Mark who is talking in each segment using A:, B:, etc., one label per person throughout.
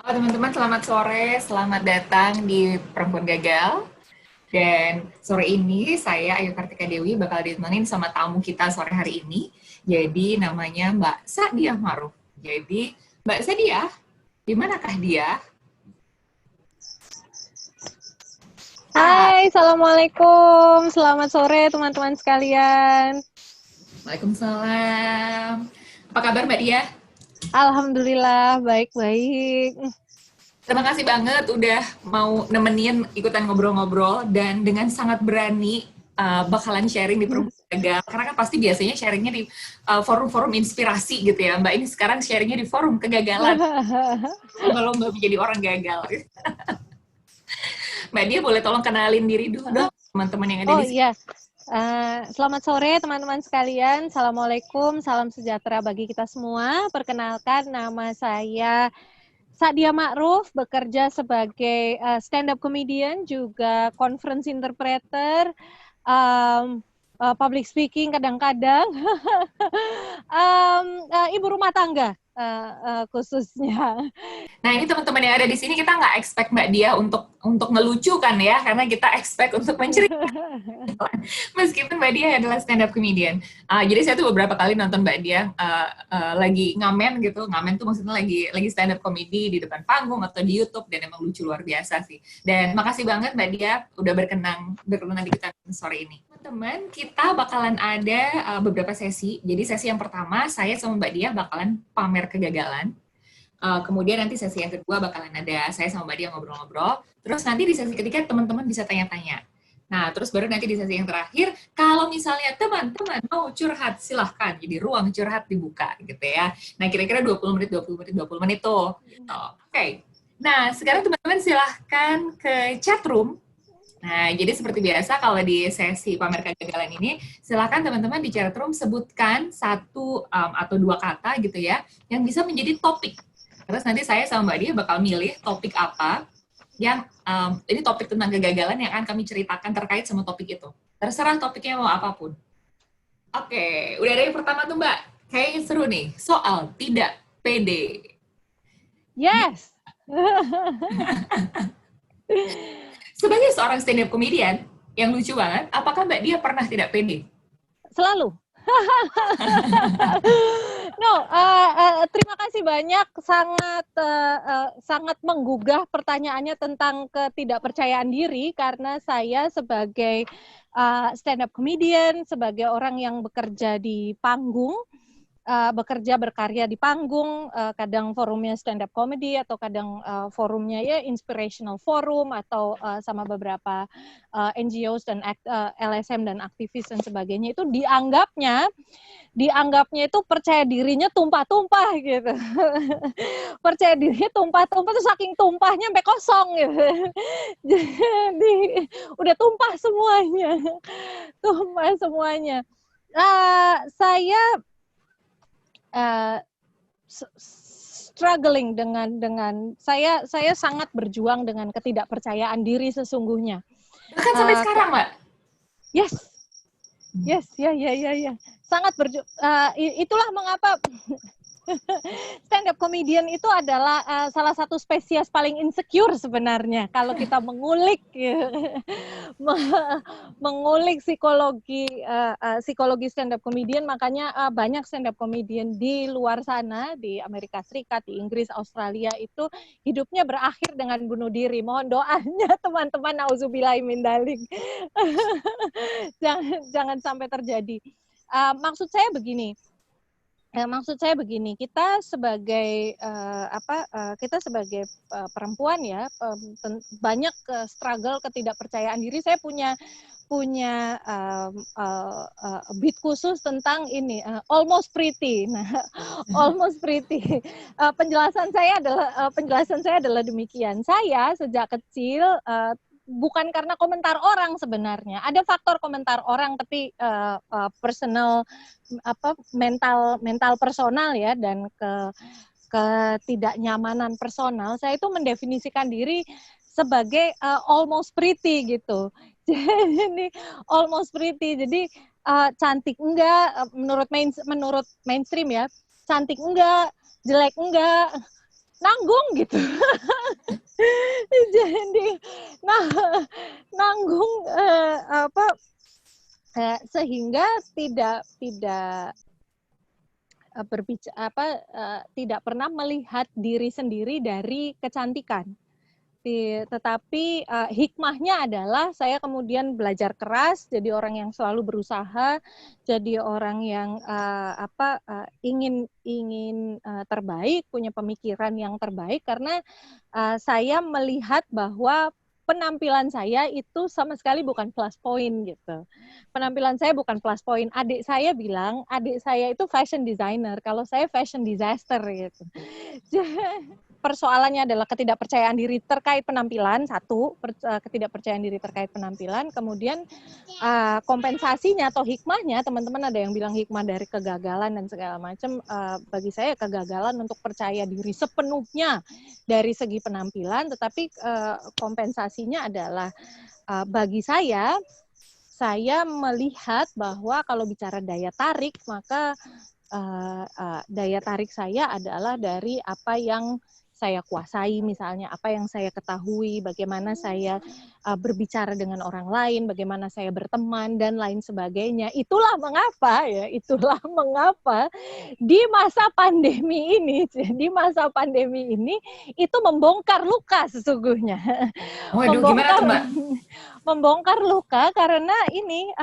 A: Halo teman-teman, selamat sore, selamat datang di Perempuan Gagal. Dan sore ini saya Ayu Kartika Dewi bakal ditemenin sama tamu kita sore hari ini. Jadi namanya Mbak Sadia Maruf. Jadi Mbak Sadia, di manakah dia? Ah,
B: Hai, Assalamualaikum. Selamat sore teman-teman sekalian.
A: Waalaikumsalam. Apa kabar Mbak Dia?
B: Alhamdulillah, baik-baik.
A: Terima kasih banget udah mau nemenin ikutan ngobrol-ngobrol dan dengan sangat berani bakalan sharing di Perempuan Gagal. Karena kan pasti biasanya sharingnya di forum-forum inspirasi gitu ya. Mbak ini sekarang sharingnya di forum kegagalan. Lomba-lomba menjadi orang gagal. Mbak dia boleh tolong kenalin diri dulu dong teman-teman yang ada
B: Oh
A: di sini.
B: iya, selamat sore teman-teman sekalian. Assalamualaikum, salam sejahtera bagi kita semua. Perkenalkan, nama saya Sadia Ma'ruf, bekerja sebagai stand-up comedian, juga conference interpreter, public speaking kadang-kadang, ibu rumah tangga khususnya.
A: Nah ini teman-teman yang ada di sini kita nggak expect Mbak Dia untuk ngelucu kan ya, karena kita expect untuk menceritakan. Meskipun Mbak Dia adalah stand up comedian. Jadi saya tuh beberapa kali nonton Mbak Dia lagi ngamen gitu. Ngamen tuh maksudnya lagi stand up comedy di depan panggung atau di YouTube dan emang lucu luar biasa sih. Dan makasih banget Mbak Dia udah berkenan di kita sore ini. Teman-teman, kita bakalan ada beberapa sesi. Jadi sesi yang pertama saya sama Mbak Dia bakalan pamer kegagalan. Kemudian nanti sesi yang kedua bakalan ada saya sama Mbak Dia ngobrol-ngobrol. Terus nanti di sesi ketiga teman-teman bisa tanya-tanya. Nah, terus baru nanti di sesi yang terakhir, kalau misalnya teman-teman mau curhat, silahkan. Jadi ruang curhat dibuka gitu ya. Nah, kira-kira 20 menit, 20 menit, 20 menit tuh. Gitu. Oke. Nah, sekarang teman-teman silahkan ke chat room. Nah, jadi seperti biasa kalau di sesi pamer kegagalan ini, silahkan teman-teman di chat room sebutkan satu atau dua kata gitu ya, yang bisa menjadi topik. Terus nanti saya sama Mbak Dia bakal milih topik apa yang ini topik tentang kegagalan yang akan kami ceritakan terkait sama topik itu. Terserah topiknya mau apapun. Oke, udah ada yang pertama tuh Mbak. Kayaknya seru nih. Soal tidak pede.
B: Yes.
A: Sebagai seorang stand up comedian yang lucu banget, apakah Mbak Dia pernah tidak pede?
B: Selalu. No, terima kasih banyak, sangat menggugah pertanyaannya tentang ketidakpercayaan diri, karena saya sebagai stand up comedian, sebagai orang yang bekerja di panggung, bekerja berkarya di panggung, kadang forumnya stand up comedy atau kadang forumnya ya inspirational forum atau sama beberapa NGOs dan LSM dan aktivis dan sebagainya, itu dianggapnya itu percaya dirinya tumpah-tumpah gitu. Percaya dirinya tumpah-tumpah tuh, saking tumpahnya sampai kosong gitu. Jadi udah tumpah semuanya. Tumpah semuanya. Saya struggling dengan saya sangat berjuang dengan ketidakpercayaan diri sesungguhnya.
A: Bahkan sampai sekarang, Mbak.
B: Yes, yes, ya. Sangat itulah mengapa stand up comedian itu adalah salah satu spesies paling insecure sebenarnya kalau kita mengulik mengulik psikologi stand up comedian. Makanya banyak stand up comedian di luar sana, di Amerika Serikat, di Inggris, Australia, itu hidupnya berakhir dengan bunuh diri. Mohon doanya teman-teman, nauzubillahi min dzalik. jangan sampai terjadi. Maksud saya begini, kita sebagai kita sebagai perempuan ya, banyak struggle ketidakpercayaan diri. Saya punya beat khusus tentang ini, almost pretty. Nah, almost pretty. Penjelasan saya adalah demikian. Saya sejak kecil bukan karena komentar orang sebenarnya. Ada faktor komentar orang, tapi personal, mental personal ya, dan ketidaknyamanan personal. Saya itu mendefinisikan diri sebagai almost pretty gitu. Jadi almost pretty. Jadi cantik enggak, menurut mainstream ya. Cantik enggak, jelek enggak, nanggung gitu. Jadi nah nanggung sehingga tidak berbicara tidak pernah melihat diri sendiri dari kecantikan. Tetapi hikmahnya adalah saya kemudian belajar keras, jadi orang yang selalu berusaha, jadi orang yang ingin terbaik, punya pemikiran yang terbaik, karena saya melihat bahwa penampilan saya itu sama sekali bukan plus point gitu. Penampilan saya bukan plus point. Adik saya bilang, adik saya itu fashion designer, kalau saya fashion disaster gitu. Persoalannya adalah ketidakpercayaan diri terkait penampilan, satu, ketidakpercayaan diri terkait penampilan, kemudian kompensasinya atau hikmahnya, teman-teman ada yang bilang hikmah dari kegagalan dan segala macam, bagi saya kegagalan untuk percaya diri sepenuhnya dari segi penampilan, tetapi kompensasinya adalah bagi saya melihat bahwa kalau bicara daya tarik, maka daya tarik saya adalah dari apa yang saya kuasai, misalnya apa yang saya ketahui, bagaimana saya berbicara dengan orang lain, bagaimana saya berteman dan lain sebagainya. Itulah mengapa di masa pandemi ini itu membongkar luka sesungguhnya.
A: Waduh, gimana tuh, Mbak?
B: Membongkar luka karena ini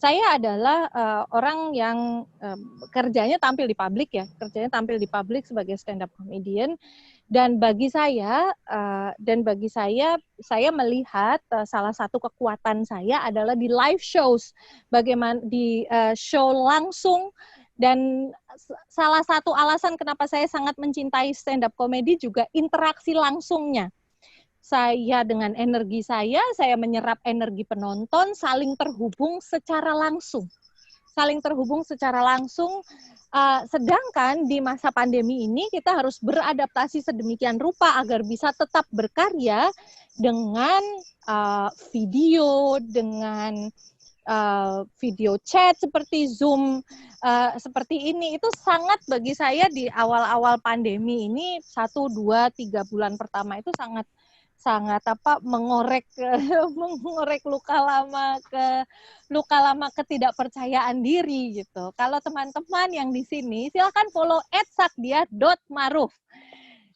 B: saya adalah orang yang kerjanya tampil di publik sebagai stand up comedian, dan bagi saya saya melihat salah satu kekuatan saya adalah di live shows, bagaimana di show langsung, dan salah satu alasan kenapa saya sangat mencintai stand up comedy juga interaksi langsungnya. Saya dengan energi saya menyerap energi penonton, saling terhubung secara langsung. Sedangkan di masa pandemi ini kita harus beradaptasi sedemikian rupa agar bisa tetap berkarya dengan video, dengan video chat seperti Zoom, seperti ini. Itu sangat bagi saya di awal-awal pandemi ini, 1, 2, 3 bulan pertama itu sangat mengorek luka lama ketidakpercayaan diri gitu. Kalau teman-teman yang di sini silakan follow @sakdia.maruf.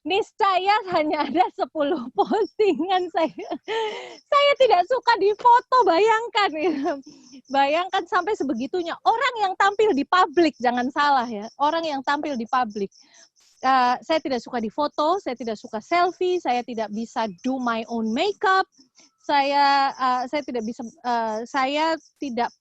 B: Niscaya hanya ada 10 postingan saya tidak suka difoto, bayangkan sampai sebegitunya orang yang tampil di publik, jangan salah ya, orang yang tampil di publik. Saya tidak suka difoto, saya tidak suka selfie, saya tidak bisa do my own makeup, saya tidak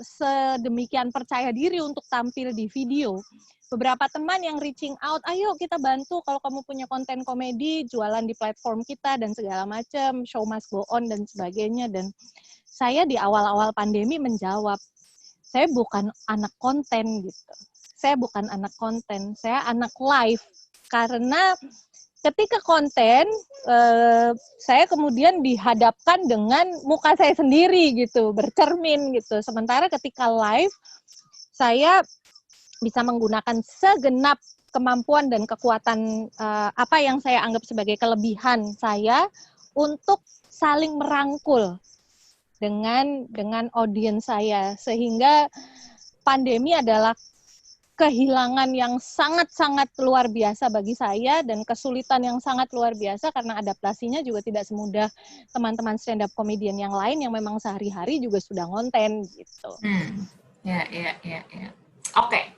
B: sedemikian percaya diri untuk tampil di video. Beberapa teman yang reaching out, ayo kita bantu kalau kamu punya konten komedi, jualan di platform kita dan segala macam, show must go on dan sebagainya. Dan saya di awal-awal pandemi menjawab, saya bukan anak konten gitu. Saya bukan anak konten, saya anak live. Karena ketika konten, saya kemudian dihadapkan dengan muka saya sendiri gitu, bercermin gitu. Sementara ketika live, saya bisa menggunakan segenap kemampuan dan kekuatan apa yang saya anggap sebagai kelebihan saya untuk saling merangkul dengan audiens saya. Sehingga pandemi adalah kehilangan yang sangat-sangat luar biasa bagi saya dan kesulitan yang sangat luar biasa karena adaptasinya juga tidak semudah teman-teman stand up comedian yang lain yang memang sehari-hari juga sudah ngonten gitu.
A: Ya. Oke.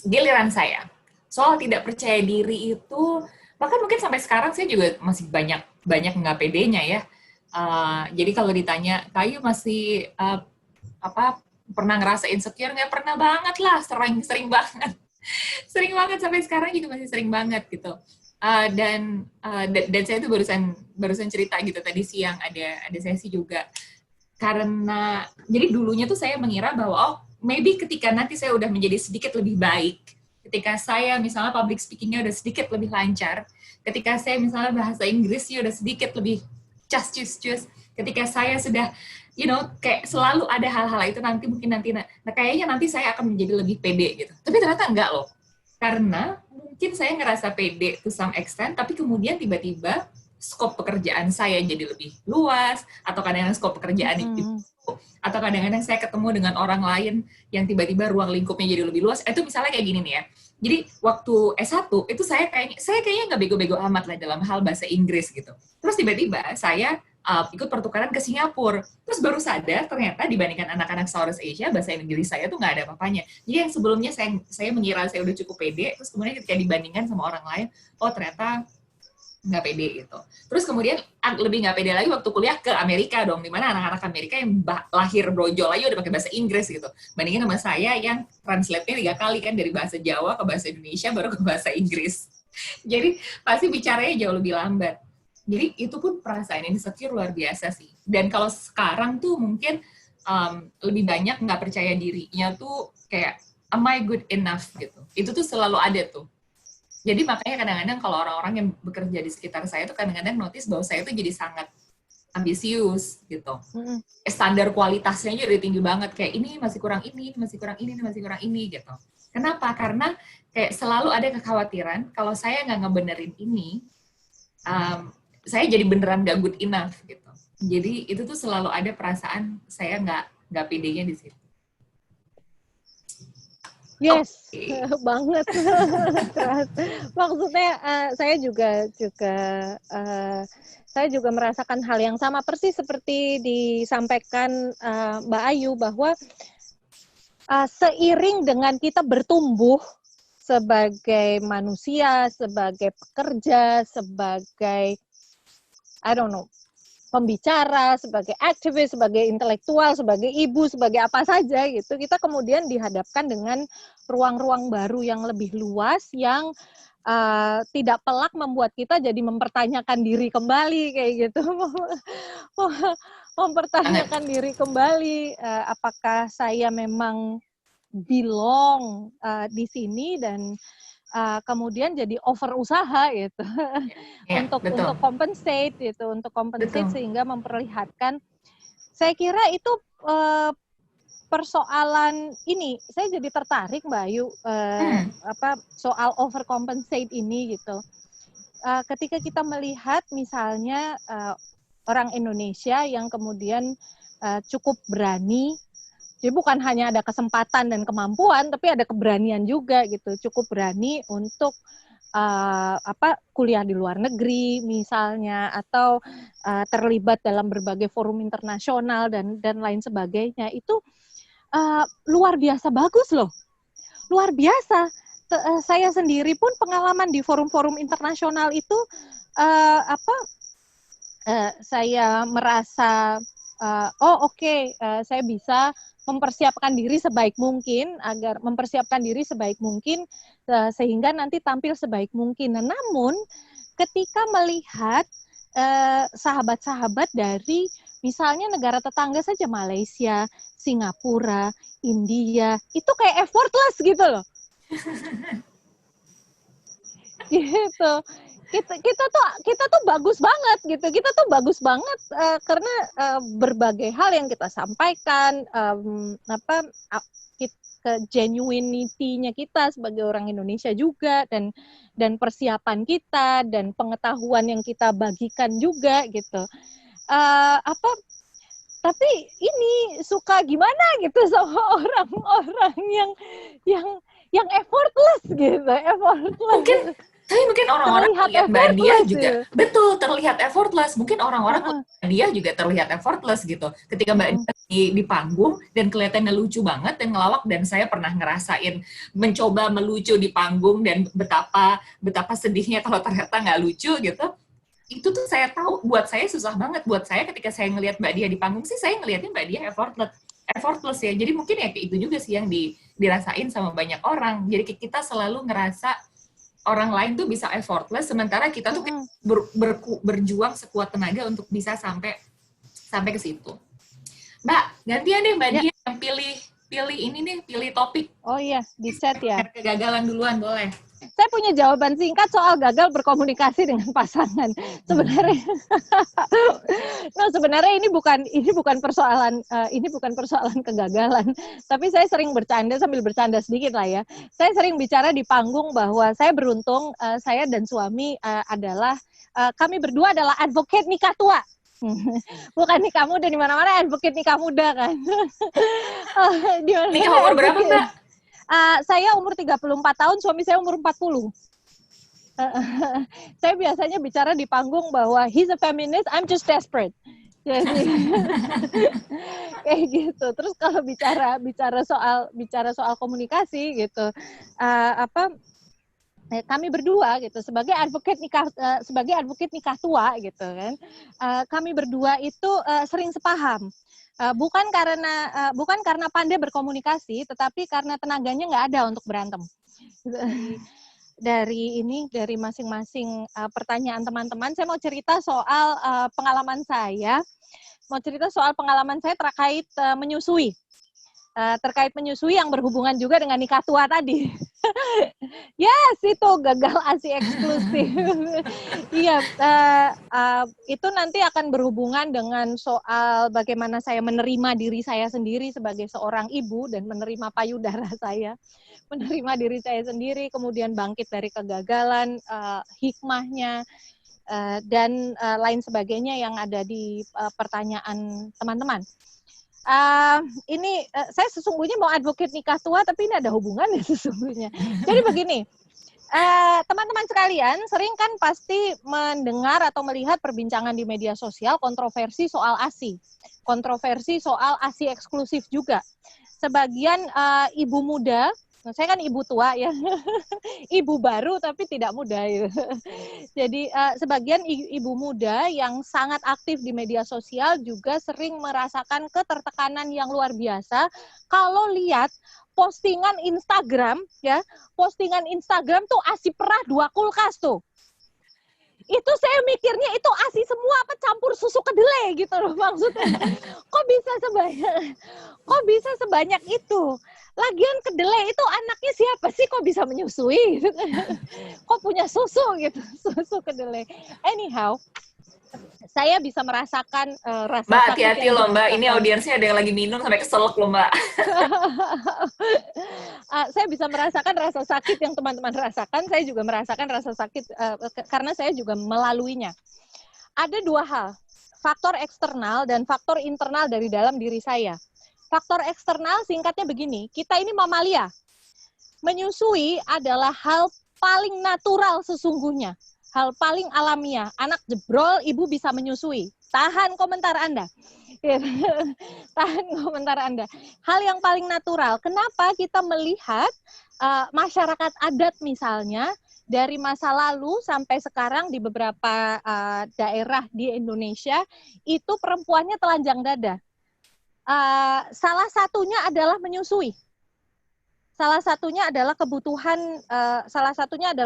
A: Giliran saya. Soal tidak percaya diri itu, bahkan mungkin sampai sekarang saya juga masih banyak nggak pedenya ya. Jadi kalau ditanya, Kayu masih pernah ngerasa insecure? Nggak pernah banget lah, sering banget sampai sekarang juga masih sering banget gitu. Dan saya tuh barusan cerita gitu tadi siang ada sesi juga, karena jadi dulunya tuh saya mengira bahwa maybe ketika nanti saya udah menjadi sedikit lebih baik, ketika saya misalnya public speaking-nya udah sedikit lebih lancar, ketika saya misalnya bahasa Inggrisnya udah sedikit lebih cus, ketika saya sudah kayak selalu ada hal-hal itu, nanti kayaknya nanti saya akan menjadi lebih pede gitu. Tapi ternyata enggak loh. Karena mungkin saya ngerasa pede to some extent, tapi kemudian tiba-tiba skop pekerjaan saya jadi lebih luas, atau kadang-kadang skop pekerjaan atau kadang-kadang saya ketemu dengan orang lain yang tiba-tiba ruang lingkupnya jadi lebih luas. Itu misalnya kayak gini nih ya. Jadi waktu S1 itu saya kayaknya nggak bego-bego amat lah dalam hal bahasa Inggris gitu. Terus tiba-tiba saya ikut pertukaran ke Singapura. Terus baru sadar ternyata dibandingkan anak-anak Southeast Asia, bahasa Inggris saya tuh nggak ada apa-apanya. Jadi yang sebelumnya saya mengira saya udah cukup pede, terus kemudian ketika dibandingkan sama orang lain, oh ternyata nggak pede gitu. Terus kemudian lebih nggak pede lagi waktu kuliah ke Amerika dong, dimana anak-anak Amerika yang lahir brojol aja udah pakai bahasa Inggris gitu. Bandingin sama saya yang translate-nya 3 kali kan, dari bahasa Jawa ke bahasa Indonesia baru ke bahasa Inggris. Jadi pasti bicaranya jauh lebih lambat. Jadi itu pun perasaan insecure luar biasa sih. Dan kalau sekarang tuh mungkin lebih banyak nggak percaya dirinya tuh kayak, am I good enough gitu. Itu tuh selalu ada tuh. Jadi makanya kadang-kadang kalau orang-orang yang bekerja di sekitar saya tuh kadang-kadang notice bahwa saya tuh jadi sangat ambisius gitu. Standar kualitasnya jadi tinggi banget, kayak ini masih kurang ini, masih kurang ini, masih kurang ini gitu. Kenapa? Karena kayak selalu ada kekhawatiran kalau saya nggak ngebenerin ini, saya jadi beneran nggak good enough gitu. Jadi itu tuh selalu ada perasaan saya nggak pedenya di situ.
B: Yes, banget. Maksudnya saya juga merasakan hal yang sama persis seperti disampaikan Mbak Ayu, bahwa seiring dengan kita bertumbuh sebagai manusia, sebagai pekerja, sebagai pembicara, sebagai aktivis, sebagai intelektual, sebagai ibu, sebagai apa saja gitu, kita kemudian dihadapkan dengan ruang-ruang baru yang lebih luas, yang tidak pelak membuat kita jadi mempertanyakan diri kembali kayak gitu. Mempertanyakan diri kembali, apakah saya memang belong di sini, dan kemudian jadi over usaha gitu. untuk compensate gitu, sehingga memperlihatkan. Saya kira itu persoalan ini, saya jadi tertarik Mbak Ayu, soal overcompensate ini gitu. Ketika kita melihat misalnya orang Indonesia yang kemudian cukup berani, jadi bukan hanya ada kesempatan dan kemampuan, tapi ada keberanian juga gitu, cukup berani untuk kuliah di luar negeri misalnya, atau terlibat dalam berbagai forum internasional dan lain sebagainya. Itu luar biasa bagus loh, luar biasa. Saya sendiri pun pengalaman di forum-forum internasional itu saya merasa saya bisa mempersiapkan diri sebaik mungkin, sehingga nanti tampil sebaik mungkin. Nah, namun ketika melihat sahabat-sahabat dari misalnya negara tetangga saja, Malaysia, Singapura, India, itu kayak effortless gitu loh. Gitu. Kita tuh bagus banget gitu. Kita tuh bagus banget karena berbagai hal yang kita sampaikan, genuinity-nya kita sebagai orang Indonesia juga, dan persiapan kita dan pengetahuan yang kita bagikan juga gitu. Tapi ini suka gimana gitu sama orang-orang yang effortless gitu,
A: Tapi mungkin orang-orang lihat Mbak Diah juga, betul, terlihat effortless. Mungkin orang-orang Mbak Diah juga terlihat effortless gitu. Ketika Mbak Diah di panggung dan kelihatannya lucu banget dan ngelawak, dan saya pernah ngerasain mencoba melucu di panggung dan betapa sedihnya kalau ternyata nggak lucu gitu. Itu tuh saya tahu buat saya susah banget. Buat saya ketika saya ngelihat Mbak Diah di panggung sih, saya ngelihatnya Mbak Diah effortless ya. Jadi mungkin ya kayak itu juga sih yang dirasain sama banyak orang. Jadi kita selalu ngerasa orang lain tuh bisa effortless, sementara kita tuh berjuang sekuat tenaga untuk bisa sampai ke situ. Mbak, gantian deh Mbak Diah yang pilih ini nih, pilih topik.
B: Oh iya, di set ya.
A: Kegagalan duluan boleh.
B: Saya punya jawaban singkat soal gagal berkomunikasi dengan pasangan. Sebenarnya, nah sebenarnya ini bukan persoalan kegagalan. Tapi saya sering bercanda sambil bercanda sedikit lah ya. Saya sering bicara di panggung bahwa saya beruntung, saya dan suami kami berdua adalah advocate nikah tua. Bukan nikah muda, di mana-mana advocate nikah muda kan.
A: Nikah umur berapa, Mbak?
B: Saya umur 34 tahun, suami saya umur 40. Saya biasanya bicara di panggung bahwa he's a feminist, I'm just desperate. Jadi kayak gitu. Terus kalau bicara soal komunikasi gitu, kami berdua gitu sebagai advocate nikah tua gitu kan, kami berdua itu sering sepaham, bukan karena pandai berkomunikasi, tetapi karena tenaganya nggak ada untuk berantem. Dari masing-masing pertanyaan teman-teman, saya mau cerita soal pengalaman saya terkait menyusui. Terkait menyusui yang berhubungan juga dengan nikah tua tadi. Yes, itu gagal ASI eksklusif. Iya, itu nanti akan berhubungan dengan soal bagaimana saya menerima diri saya sendiri sebagai seorang ibu dan menerima payudara saya, menerima diri saya sendiri, kemudian bangkit dari kegagalan, hikmahnya, dan lain sebagainya yang ada di pertanyaan teman-teman. Saya sesungguhnya mau advocate nikah tua, tapi ini ada hubungannya sesungguhnya. Jadi begini, teman-teman sekalian sering kan pasti mendengar atau melihat perbincangan di media sosial kontroversi soal ASI eksklusif juga. Sebagian ibu muda, saya kan ibu tua ya, ibu baru tapi tidak muda ya. Jadi sebagian ibu muda yang sangat aktif di media sosial juga sering merasakan ketertekanan yang luar biasa kalau lihat postingan Instagram tuh ASI perah 2 kulkas tuh. Itu saya mikirnya itu ASI semua apa campur susu kedelai gitu loh maksudnya. Kok bisa sebanyak itu? Lagian kedelai itu anaknya siapa sih kok bisa menyusui? Kok punya susu gitu, susu kedelai. Anyhow, saya bisa merasakan rasa
A: Mbak,
B: sakit
A: hati-hati loh, Mbak. Ini audiensnya ada yang lagi minum sampai keselak loh, Mbak.
B: Saya bisa merasakan rasa sakit yang teman-teman rasakan. Saya juga merasakan rasa sakit karena saya juga melaluinya. Ada 2 hal, faktor eksternal dan faktor internal dari dalam diri saya. Faktor eksternal singkatnya begini, kita ini mamalia. Menyusui adalah hal paling natural sesungguhnya, hal paling alamiah. Anak jebrol, ibu bisa menyusui. Tahan komentar Anda. Tahan komentar Anda. Hal yang paling natural. Kenapa kita melihat masyarakat adat misalnya, dari masa lalu sampai sekarang di beberapa daerah di Indonesia, itu perempuannya telanjang dada. Salah satunya adalah menyusui. Salah satunya adalah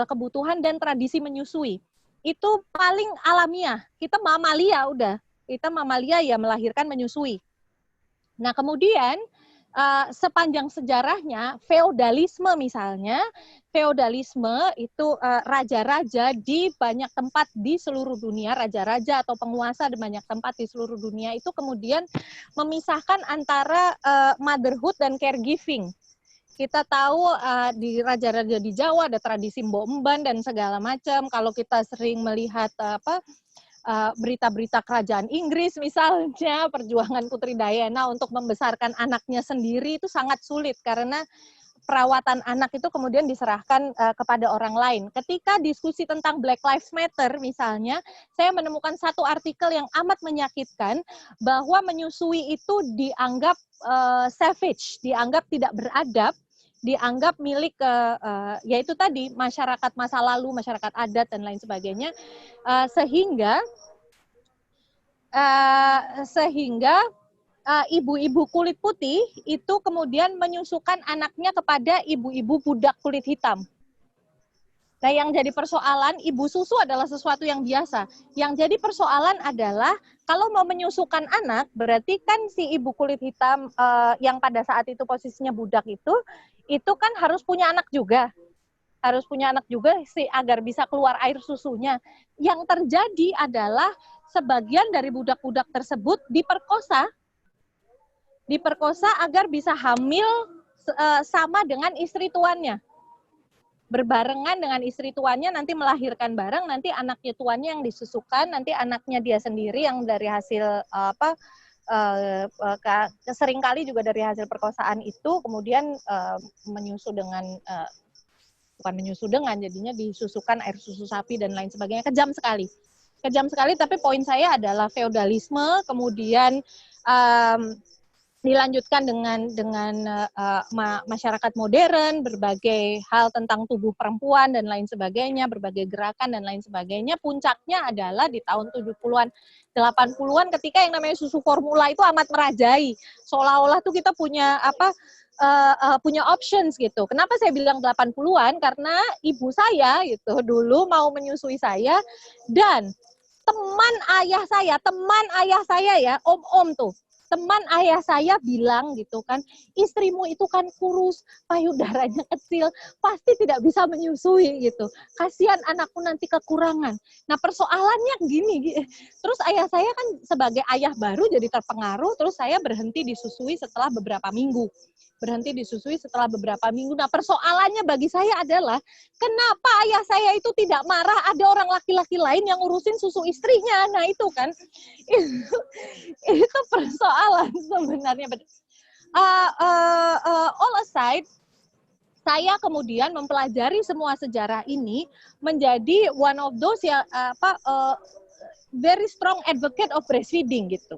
B: kebutuhan dan tradisi menyusui. Itu paling alamiah. Kita mamalia udah. Kita mamalia ya melahirkan menyusui. Nah, kemudian sepanjang sejarahnya feodalisme misalnya, feodalisme itu raja-raja di banyak tempat di seluruh dunia, raja-raja atau penguasa di banyak tempat di seluruh dunia itu kemudian memisahkan antara motherhood dan caregiving. Kita tahu di raja-raja di Jawa ada tradisi mbok emban dan segala macam. Kalau kita sering melihat berita-berita kerajaan Inggris misalnya, perjuangan Putri Diana untuk membesarkan anaknya sendiri itu sangat sulit karena perawatan anak itu kemudian diserahkan kepada orang lain. Ketika diskusi tentang Black Lives Matter misalnya, saya menemukan satu artikel yang amat menyakitkan bahwa menyusui itu dianggap savage, dianggap tidak beradab, dianggap milik yaitu tadi masyarakat masa lalu, masyarakat adat dan lain sebagainya, sehingga ibu-ibu kulit putih itu kemudian menyusukan anaknya kepada ibu-ibu budak kulit hitam. Nah, yang jadi persoalan, ibu susu adalah sesuatu yang biasa. Yang jadi persoalan adalah kalau mau menyusukan anak, berarti kan si ibu kulit hitam yang pada saat itu posisinya budak itu kan harus punya anak juga. harus punya anak juga sih agar bisa keluar air susunya. Yang terjadi adalah sebagian dari budak-budak tersebut diperkosa agar bisa hamil sama dengan istri tuannya. Berbarengan dengan istri tuannya, nanti melahirkan bareng, nanti anaknya tuannya yang disusukan, nanti anaknya dia sendiri yang dari hasil seringkali juga dari hasil perkosaan itu kemudian menyusu dengan bukan menyusu dengan, jadinya disusukan air susu sapi dan lain sebagainya. Kejam sekali, tapi poin saya adalah feodalisme, kemudian dilanjutkan dengan masyarakat modern, berbagai hal tentang tubuh perempuan dan lain sebagainya, berbagai gerakan dan lain sebagainya. Puncaknya adalah di tahun 70-an, 80-an ketika yang namanya susu formula itu amat merajai. Seolah-olah tuh kita punya punya options gitu. Kenapa saya bilang 80-an? Karena ibu saya gitu dulu mau menyusui saya, dan teman ayah saya ya, om-om tuh. Teman ayah saya bilang gitu kan, istrimu itu kan kurus, payudaranya kecil, pasti tidak bisa menyusui gitu. Kasihan anakku nanti kekurangan. Nah persoalannya gini, terus ayah saya kan sebagai ayah baru jadi terpengaruh, terus saya berhenti disusui setelah beberapa minggu. Nah persoalannya bagi saya adalah, kenapa ayah saya itu tidak marah ada orang laki-laki lain yang ngurusin susu istrinya? Nah itu kan, itu persoalan sebenarnya. All aside, saya kemudian mempelajari semua sejarah ini menjadi one of those yang very strong advocate of breastfeeding gitu.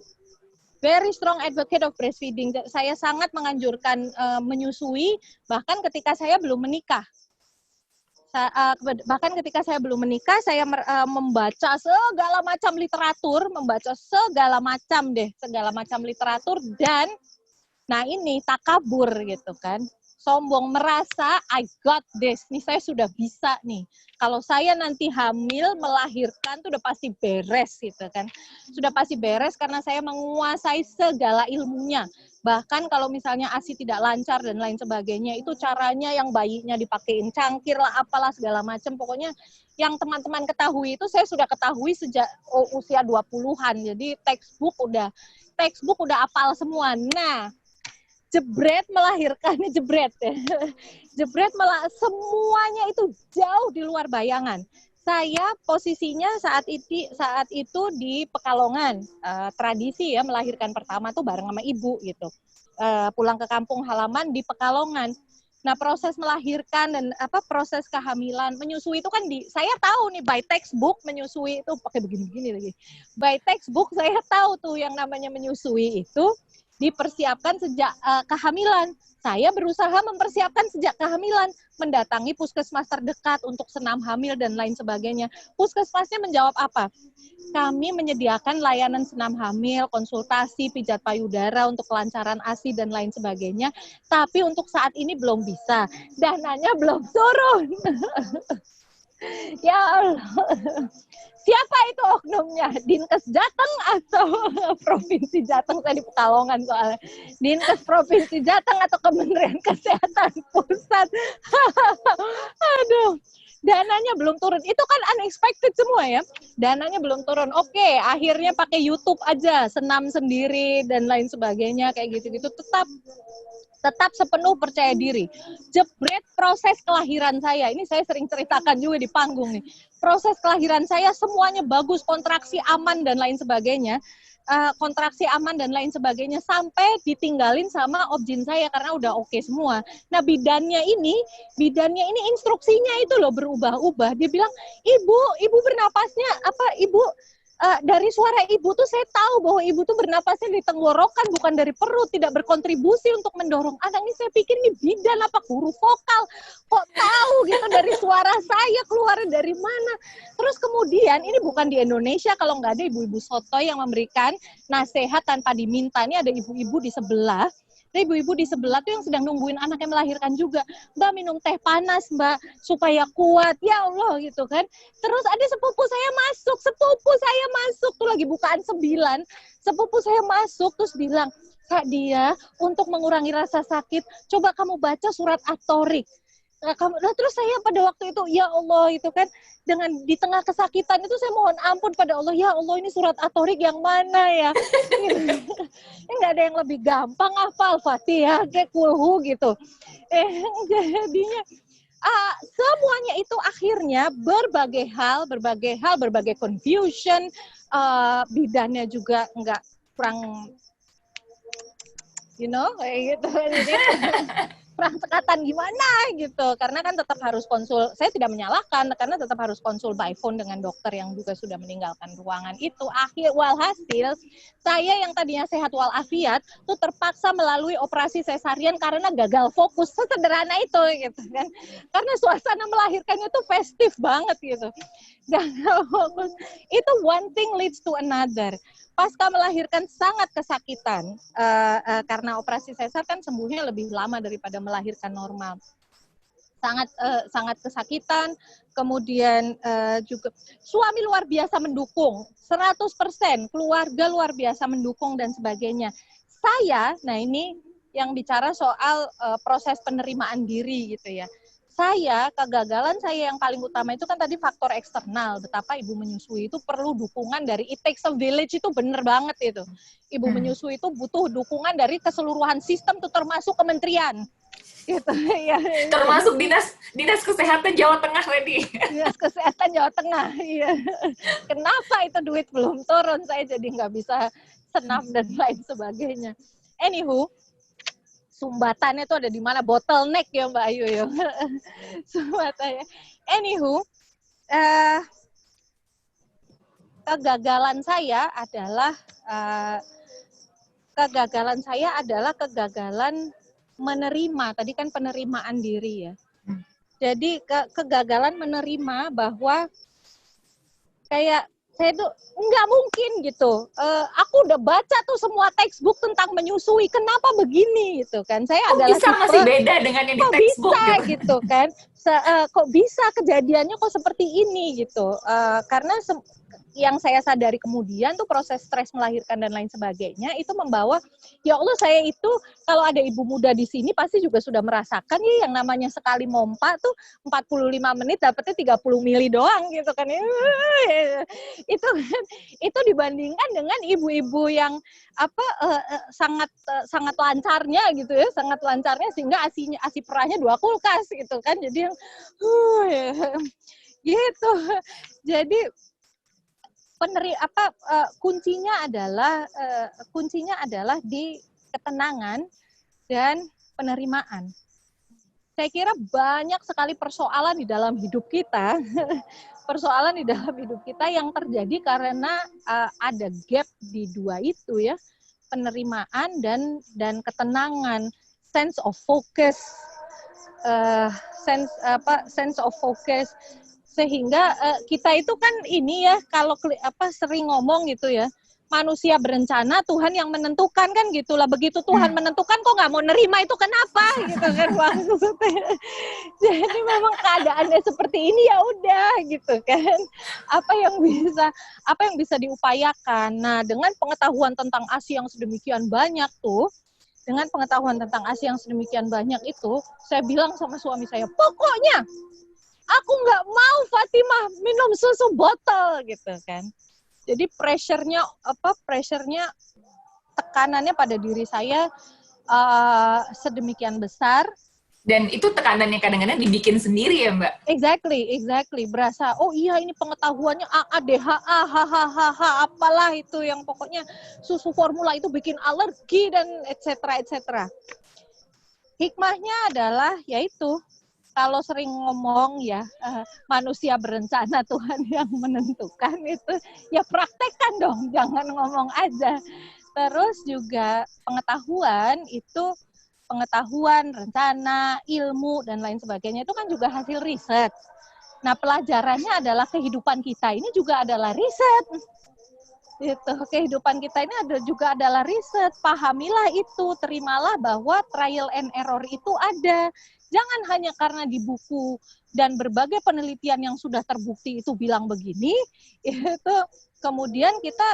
B: Very strong advocate of breastfeeding. Saya sangat menganjurkan menyusui bahkan ketika saya belum menikah. Bahkan ketika saya belum menikah, saya membaca segala macam literatur, segala macam literatur, dan nah ini takabur gitu kan. Sombong, merasa I got this, nih saya sudah bisa nih. Kalau saya nanti hamil, melahirkan tuh udah pasti beres gitu kan. Sudah pasti beres karena saya menguasai segala ilmunya. Bahkan kalau misalnya ASI tidak lancar dan lain sebagainya, itu caranya yang bayinya dipakein cangkir lah, apalah segala macam. Pokoknya yang teman-teman ketahui itu saya sudah ketahui sejak usia 20-an. Jadi textbook udah apal semua. Nah, jebret melahirkannya semuanya itu jauh di luar bayangan. Saya posisinya saat itu di Pekalongan, tradisi ya melahirkan pertama tuh bareng sama ibu gitu, pulang ke kampung halaman di Pekalongan. Nah proses melahirkan dan proses kehamilan, menyusui itu kan saya tahu nih by textbook menyusui itu pakai begini-begini lagi. By textbook saya tahu tuh yang namanya menyusui itu dipersiapkan sejak kehamilan. Saya berusaha mempersiapkan sejak kehamilan, mendatangi puskesmas terdekat untuk senam hamil dan lain sebagainya. Puskesmasnya menjawab apa? Kami menyediakan layanan senam hamil, konsultasi, pijat payudara untuk kelancaran ASI dan lain sebagainya. Tapi untuk saat ini belum bisa. Dananya belum turun. Ya Allah. Siapa itu oknumnya? Dinkes Jateng atau Provinsi Jateng? Saya di Pekalongan soalnya. Dinkes Provinsi Jateng atau Kementerian Kesehatan Pusat? Aduh, dananya belum turun. Itu kan unexpected semua ya. Dananya belum turun. Oke, akhirnya pakai YouTube aja, senam sendiri dan lain sebagainya kayak gitu-gitu. Tetap sepenuh percaya diri. Jebret proses kelahiran saya. Ini saya sering ceritakan juga di panggung nih. Proses kelahiran saya semuanya bagus, kontraksi aman dan lain sebagainya. Sampai ditinggalin sama objin saya karena udah oke semua. Nah bidannya ini instruksinya itu loh berubah-ubah. Dia bilang, ibu bernapasnya ibu dari suara ibu tuh saya tahu bahwa ibu tuh bernapasnya di tenggorokan bukan dari perut, tidak berkontribusi untuk mendorong anak. Ini saya pikir ini bidan apa guru vokal, kok tahu gitu dari suara saya keluar dari mana. Terus kemudian ini bukan di Indonesia kalau nggak ada ibu-ibu sotoy yang memberikan nasihat tanpa diminta. Ini ada ibu-ibu di sebelah. Ada ibu-ibu di sebelah tuh yang sedang nungguin anaknya melahirkan juga. Mbak minum teh panas mbak supaya kuat. Ya Allah gitu kan. Terus ada sepupu saya masuk tuh lagi bukaan 9. Sepupu saya masuk terus bilang, Kak Dia untuk mengurangi rasa sakit coba kamu baca surat At-Thoriq. Nah, terus saya pada waktu itu, ya Allah, itu kan dengan di tengah kesakitan itu saya mohon ampun pada Allah, ya Allah ini surat At-Thariq yang mana ya? Ini nggak ada yang lebih gampang hafal Fatihah kayak kulhu gitu. Jadinya semuanya itu akhirnya berbagai confusion, bidannya juga nggak kurang, kayak gitu. Jadi kurang sekatan gimana gitu, karena kan tetap harus konsul, saya tidak menyalahkan karena tetap harus konsul by phone dengan dokter yang juga sudah meninggalkan ruangan itu. Walhasil saya yang tadinya sehat walafiat tuh terpaksa melalui operasi sesarian karena gagal fokus, sesederhana itu gitu kan, karena suasana melahirkannya tuh festif banget gitu, gagal fokus. Itu one thing leads to another. Pasca melahirkan sangat kesakitan, karena operasi sesar kan sembuhnya lebih lama daripada melahirkan normal. Sangat kesakitan, kemudian juga suami luar biasa mendukung, 100%, keluarga luar biasa mendukung dan sebagainya. Nah ini yang bicara soal proses penerimaan diri gitu ya. Kegagalan saya yang paling utama itu kan tadi faktor eksternal, betapa ibu menyusui itu perlu dukungan dari it takes a village, itu bener banget itu. Ibu menyusui itu butuh dukungan dari keseluruhan sistem tuh, termasuk kementerian. Gitu ya.
A: Termasuk dinas kesehatan Jawa Tengah tadi.
B: Dinas kesehatan Jawa Tengah, iya. Kenapa itu duit belum turun, saya jadi nggak bisa senam dan lain sebagainya. Anywho, sumbatannya itu ada di mana, bottleneck ya Mbak Ayu ya. Sumbatannya. Anywho, kegagalan saya adalah kegagalan menerima. Tadi kan penerimaan diri ya. Jadi kegagalan menerima bahwa kayak saya tuh nggak mungkin gitu. Aku udah baca tuh semua textbook tentang menyusui, kenapa begini gitu kan? Saya adalah
A: bisa masih beda dengan yang di textbook
B: bisa gitu kan? Kok bisa kejadiannya kok seperti ini gitu? Karena yang saya sadari kemudian tuh proses stres melahirkan dan lain sebagainya itu membawa, ya Allah, saya itu kalau ada ibu muda di sini pasti juga sudah merasakan ya, yang namanya sekali mompa tuh 45 menit dapetnya 30 mili doang gitu kan. Itu dibandingkan dengan ibu-ibu yang sangat lancarnya gitu ya, sangat lancarnya sehingga asi perahnya 2 kulkas gitu kan. Jadi yang gitu. Jadi kuncinya adalah di ketenangan dan penerimaan. Saya kira banyak sekali persoalan di dalam hidup kita, yang terjadi karena ada gap di dua itu ya, penerimaan dan ketenangan, sense of focus, sense of focus. Sehingga kita itu kan ini ya, kalau sering ngomong gitu ya, manusia berencana, Tuhan yang menentukan kan gitulah. Begitu Tuhan menentukan kok nggak mau nerima, itu kenapa gitu kan maksudnya. Jadi memang keadaannya seperti ini, ya udah gitu kan. Apa yang bisa diupayakan. Nah, dengan pengetahuan tentang ASI yang sedemikian banyak tuh, itu, saya bilang sama suami saya, pokoknya aku nggak mau Fatimah minum susu botol gitu kan. Jadi pressure-nya, tekanannya pada diri saya sedemikian besar.
A: Dan itu tekanannya kadang-kadang dibikin sendiri ya Mbak?
B: Exactly. Berasa, oh iya ini pengetahuannya AADHA, apalah itu yang pokoknya susu formula itu bikin alergi dan etc. Hikmahnya adalah yaitu, kalau sering ngomong ya, manusia berencana Tuhan yang menentukan itu, ya praktekkan dong, jangan ngomong aja. Terus juga pengetahuan, rencana, ilmu, dan lain sebagainya itu kan juga hasil riset. Nah, pelajarannya adalah kehidupan kita ini juga adalah riset. Gitu. Kehidupan kita ini juga adalah riset. Pahamilah itu, terimalah bahwa trial and error itu ada. Jangan hanya karena di buku dan berbagai penelitian yang sudah terbukti itu bilang begini, itu kemudian kita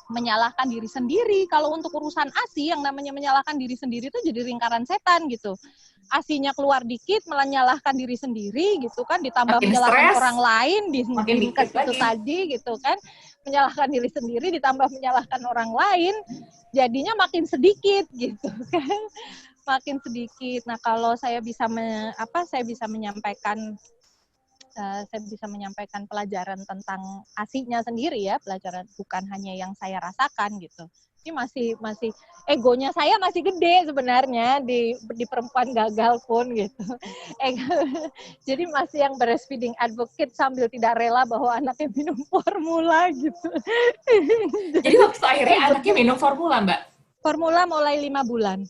B: menyalahkan diri sendiri. Kalau untuk urusan ASI, yang namanya menyalahkan diri sendiri itu jadi lingkaran setan gitu. ASINya keluar dikit, menyalahkan diri sendiri gitu kan, ditambah
A: Makin
B: menyalahkan
A: stres,
B: orang lain di
A: makin dikit
B: dinkes itu
A: lagi.
B: tadi gitu kan, menyalahkan diri sendiri ditambah menyalahkan orang lain, jadinya makin sedikit gitu kan, makin sedikit. Nah kalau saya bisa menyampaikan pelajaran tentang ASINya sendiri ya, pelajaran bukan hanya yang saya rasakan gitu. Ini masih egonya saya masih gede sebenarnya di perempuan gagal pun gitu. Jadi masih yang breastfeeding advocate sambil tidak rela bahwa anaknya minum formula gitu.
A: Jadi waktu akhirnya
B: Ego,
A: anaknya minum formula, Mbak?
B: formula mulai 5 bulan.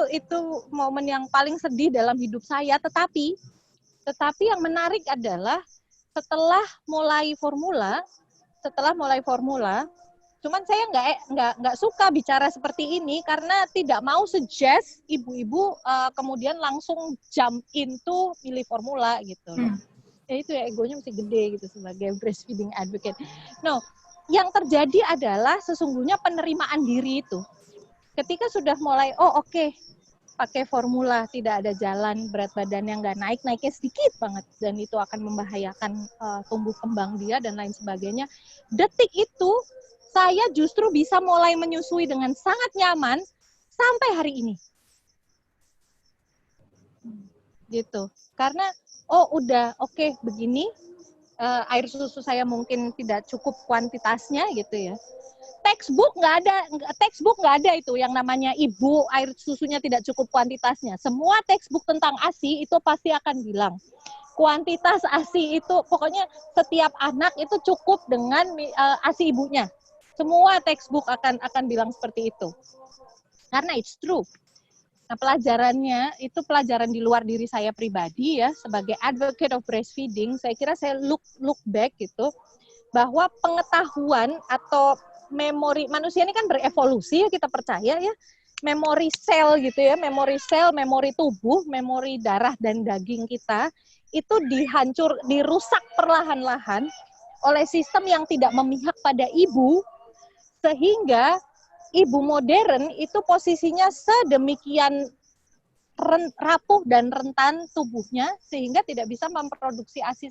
B: Itu momen yang paling sedih dalam hidup saya, tetapi yang menarik adalah setelah mulai formula, cuman saya nggak suka bicara seperti ini karena tidak mau suggest ibu-ibu kemudian langsung jump into pilih formula gitu loh. Ya itu ya, egonya mesti gede gitu sebagai breastfeeding advocate. No, yang terjadi adalah sesungguhnya penerimaan diri itu. Ketika sudah mulai, pakai formula, tidak ada jalan, berat badannya nggak naiknya sedikit banget, dan itu akan membahayakan tumbuh kembang dia dan lain sebagainya. Detik itu, saya justru bisa mulai menyusui dengan sangat nyaman sampai hari ini. Gitu. Karena, begini, air susu saya mungkin tidak cukup kuantitasnya gitu ya. Textbook nggak ada itu yang namanya ibu air susunya tidak cukup kuantitasnya. Semua textbook tentang ASI itu pasti akan bilang kuantitas ASI itu pokoknya setiap anak itu cukup dengan ASI ibunya. Semua textbook akan bilang seperti itu. Karena it's true. Nah, pelajarannya itu pelajaran di luar diri saya pribadi ya, sebagai advocate of breastfeeding, saya kira saya look back gitu, bahwa pengetahuan atau memori manusia ini kan berevolusi ya, kita percaya ya, memori sel gitu ya, memori tubuh, memori darah dan daging kita itu dirusak perlahan-lahan oleh sistem yang tidak memihak pada ibu, sehingga ibu modern itu posisinya sedemikian rapuh dan rentan tubuhnya sehingga tidak bisa memproduksi ASI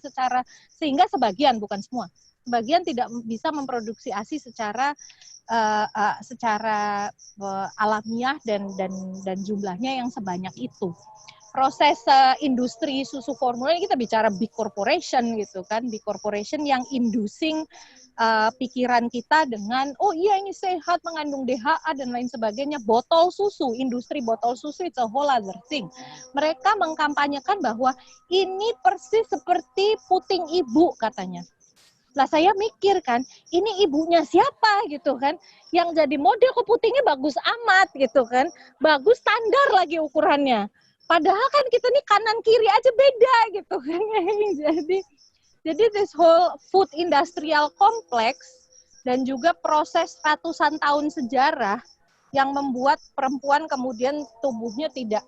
B: sehingga sebagian, bukan semua, sebagian tidak bisa memproduksi ASI secara alamiah dan jumlahnya yang sebanyak itu. Proses industri susu formula ini kita bicara big corporation gitu kan, big corporation yang inducing pikiran kita dengan ini sehat, mengandung DHA dan lain sebagainya. Botol susu, industri botol susu it's a whole other thing. Mereka mengkampanyekan bahwa ini persis seperti puting ibu katanya. Lah saya mikir kan, ini ibunya siapa gitu kan, yang jadi model kok putingnya bagus amat gitu kan, bagus standar lagi ukurannya. Padahal kan kita nih kanan kiri aja beda gitu kan. Jadi this whole food industrial complex dan juga proses ratusan tahun sejarah yang membuat perempuan kemudian tubuhnya tidak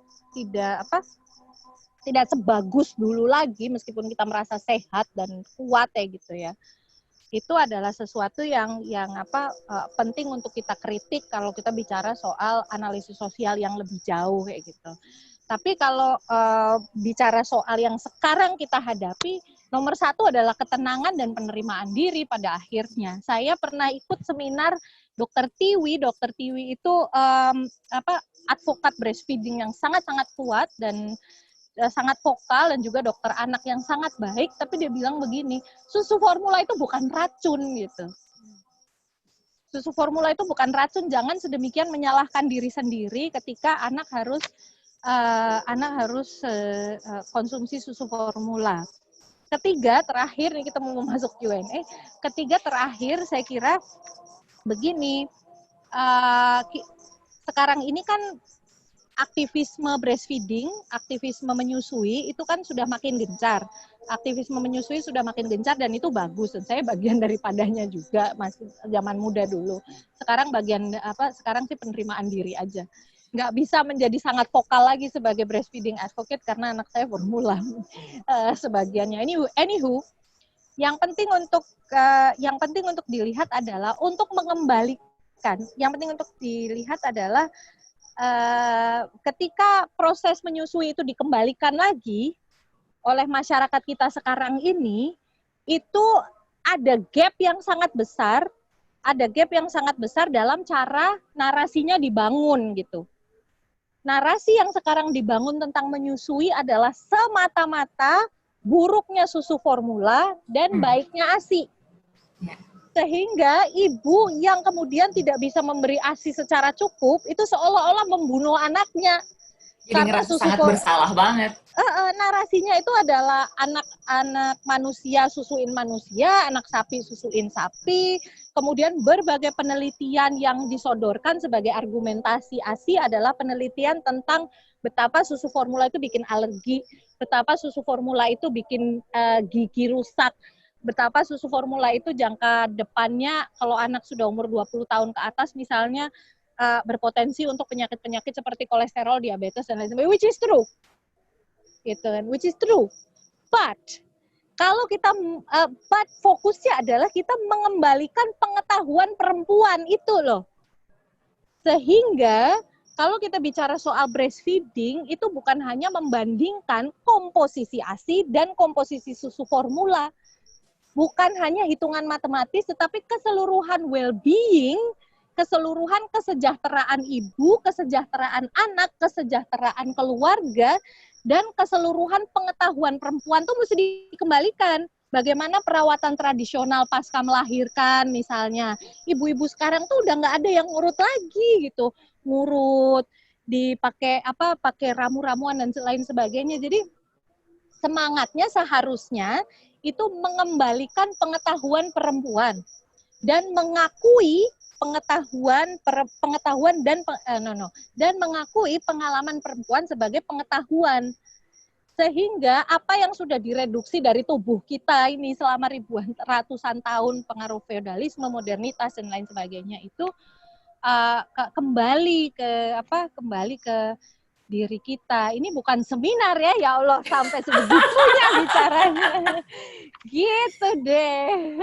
B: sebagus dulu lagi meskipun kita merasa sehat dan kuat ya gitu ya. Itu adalah sesuatu yang penting untuk kita kritik kalau kita bicara soal analisis sosial yang lebih jauh kayak gitu. Tapi kalau bicara soal yang sekarang kita hadapi, nomor satu adalah ketenangan dan penerimaan diri pada akhirnya. Saya pernah ikut seminar Dr. Tiwi. Dr. Tiwi itu advokat breastfeeding yang sangat-sangat kuat dan sangat vokal, dan juga dokter anak yang sangat baik. Tapi dia bilang begini, susu formula itu bukan racun gitu. Susu formula itu bukan racun. Jangan sedemikian menyalahkan diri sendiri ketika anak harus konsumsi susu formula. Ketiga, terakhir, nih kita mau masuk Q&A. Ketiga, terakhir, saya kira begini, sekarang ini kan aktivisme breastfeeding, aktivisme menyusui, itu kan sudah makin gencar. Aktivisme menyusui sudah makin gencar dan itu bagus. Dan saya bagian daripadanya juga, masih zaman muda dulu. Sekarang sekarang sih penerimaan diri aja. Nggak bisa menjadi sangat vokal lagi sebagai breastfeeding advocate karena anak saya formula sebagiannya. Anywho, yang penting untuk dilihat adalah untuk mengembalikan. Yang penting untuk dilihat adalah ketika proses menyusui itu dikembalikan lagi oleh masyarakat kita sekarang ini, itu ada gap yang sangat besar, dalam cara narasinya dibangun gitu. Narasi yang sekarang dibangun tentang menyusui adalah semata-mata buruknya susu formula dan baiknya ASI. Sehingga ibu yang kemudian tidak bisa memberi ASI secara cukup, itu seolah-olah membunuh anaknya.
A: Jadi ngerasa sangat bersalah banget.
B: Narasinya itu adalah anak manusia susuin manusia, anak sapi susuin sapi. Kemudian berbagai penelitian yang disodorkan sebagai argumentasi ASI adalah penelitian tentang betapa susu formula itu bikin alergi, betapa susu formula itu bikin gigi rusak, betapa susu formula itu jangka depannya kalau anak sudah umur 20 tahun ke atas misalnya berpotensi untuk penyakit-penyakit seperti kolesterol, diabetes, dan lain sebagainya, which is true. Gitu kan, which is true. But, kalau kita, fokusnya adalah kita mengembalikan pengetahuan perempuan itu loh. Sehingga, kalau kita bicara soal breastfeeding, itu bukan hanya membandingkan komposisi ASI dan komposisi susu formula. Bukan hanya hitungan matematis, tetapi keseluruhan well-being, keseluruhan kesejahteraan ibu, kesejahteraan anak, kesejahteraan keluarga, dan keseluruhan pengetahuan perempuan itu mesti dikembalikan. Bagaimana perawatan tradisional pasca melahirkan misalnya. Ibu-ibu sekarang tuh udah nggak ada yang ngurut lagi gitu. Ngurut, pakai ramu-ramuan dan lain sebagainya. Jadi semangatnya seharusnya itu mengembalikan pengetahuan perempuan dan mengakui dan mengakui pengalaman perempuan sebagai pengetahuan, sehingga apa yang sudah direduksi dari tubuh kita ini selama ratusan tahun pengaruh feodalisme, modernitas dan lain sebagainya itu kembali ke diri kita. Ini bukan seminar ya Allah, sampai sebegitunya bicaranya. Gitu deh.